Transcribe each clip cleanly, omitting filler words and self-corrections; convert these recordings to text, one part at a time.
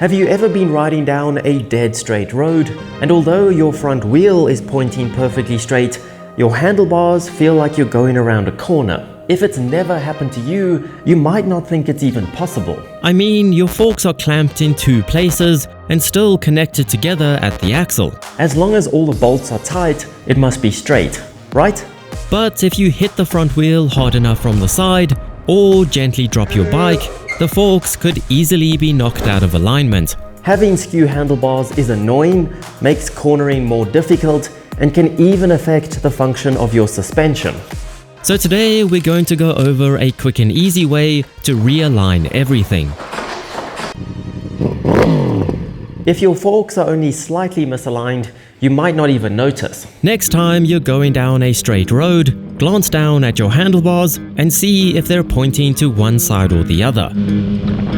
Have you ever been riding down a dead straight road, and although your front wheel is pointing perfectly straight, your handlebars feel like you're going around a corner? If it's never happened to you, you might not think it's even possible. I mean, your forks are clamped in two places and still connected together at the axle. As long as all the bolts are tight, it must be straight, right? But if you hit the front wheel hard enough from the side, or gently drop your bike, the forks could easily be knocked out of alignment. Having skew handlebars is annoying, makes cornering more difficult, and can even affect the function of your suspension. So today we're going to go over a quick and easy way to realign everything. If your forks are only slightly misaligned, you might not even notice. Next time you're going down a straight road, glance down at your handlebars and see if they're pointing to one side or the other.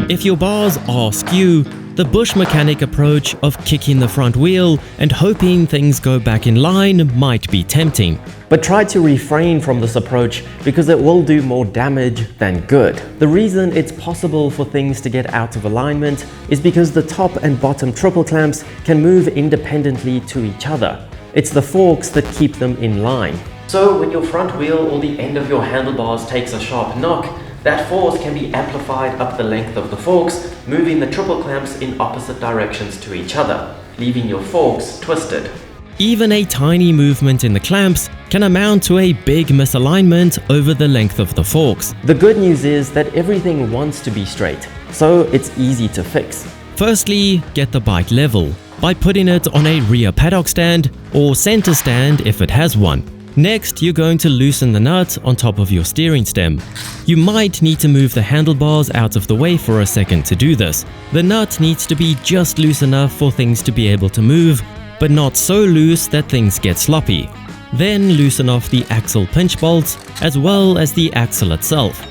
If your bars are skew, the bush mechanic approach of kicking the front wheel and hoping things go back in line might be tempting. But try to refrain from this approach because it will do more damage than good. The reason it's possible for things to get out of alignment is because the top and bottom triple clamps can move independently to each other. It's the forks that keep them in line. So when your front wheel or the end of your handlebars takes a sharp knock, that force can be amplified up the length of the forks, moving the triple clamps in opposite directions to each other, leaving your forks twisted. Even a tiny movement in the clamps can amount to a big misalignment over the length of the forks. The good news is that everything wants to be straight, so it's easy to fix. Firstly, get the bike level by putting it on a rear paddock stand or center stand if it has one. Next, you're going to loosen the nut on top of your steering stem. You might need to move the handlebars out of the way for a second to do this. The nut needs to be just loose enough for things to be able to move, but not so loose that things get sloppy. Then loosen off the axle pinch bolts as well as the axle itself.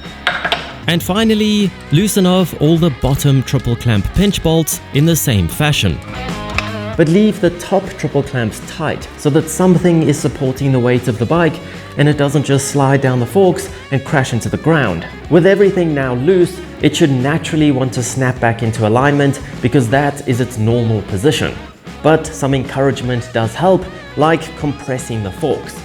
And finally, loosen off all the bottom triple clamp pinch bolts in the same fashion. But leave the top triple clamps tight so that something is supporting the weight of the bike and it doesn't just slide down the forks and crash into the ground. With everything now loose, it should naturally want to snap back into alignment because that is its normal position. But some encouragement does help, like compressing the forks.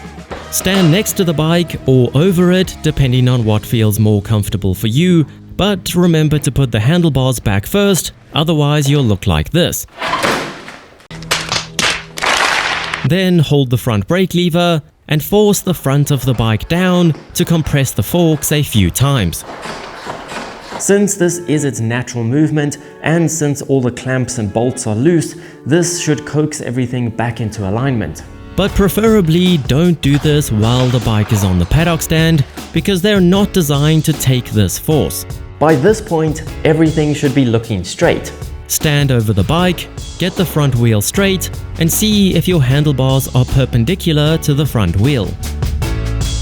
Stand next to the bike or over it depending on what feels more comfortable for you, but remember to put the handlebars back first, otherwise you'll look like this. Then hold the front brake lever and force the front of the bike down to compress the forks a few times. Since this is its natural movement, and since all the clamps and bolts are loose, this should coax everything back into alignment. But preferably don't do this while the bike is on the paddock stand, because they're not designed to take this force. By this point, everything should be looking straight. Stand over the bike, get the front wheel straight, and see if your handlebars are perpendicular to the front wheel.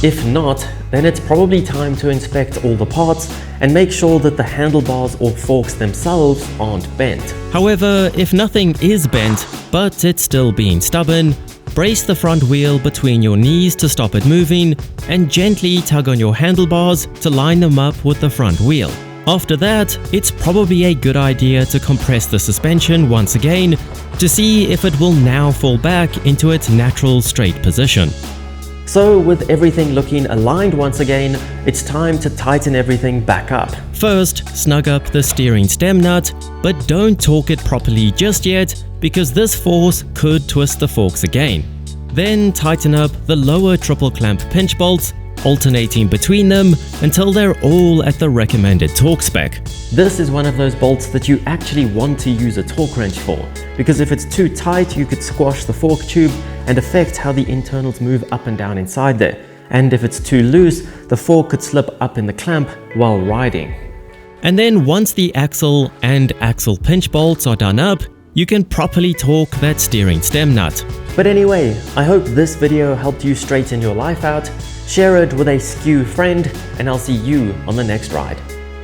If not, then it's probably time to inspect all the parts and make sure that the handlebars or forks themselves aren't bent. However, if nothing is bent, but it's still being stubborn, brace the front wheel between your knees to stop it moving and gently tug on your handlebars to line them up with the front wheel. After that, it's probably a good idea to compress the suspension once again to see if it will now fall back into its natural straight position. So with everything looking aligned once again, it's time to tighten everything back up. First, snug up the steering stem nut, but don't torque it properly just yet because this force could twist the forks again. Then tighten up the lower triple clamp pinch bolts, alternating between them until they're all at the recommended torque spec. This is one of those bolts that you actually want to use a torque wrench for, because if it's too tight you could squash the fork tube and affect how the internals move up and down inside there. And if it's too loose, the fork could slip up in the clamp while riding. And then once the axle and axle pinch bolts are done up, you can properly torque that steering stem nut. But anyway, I hope this video helped you straighten your life out. Share it with a skew friend, and I'll see you on the next ride.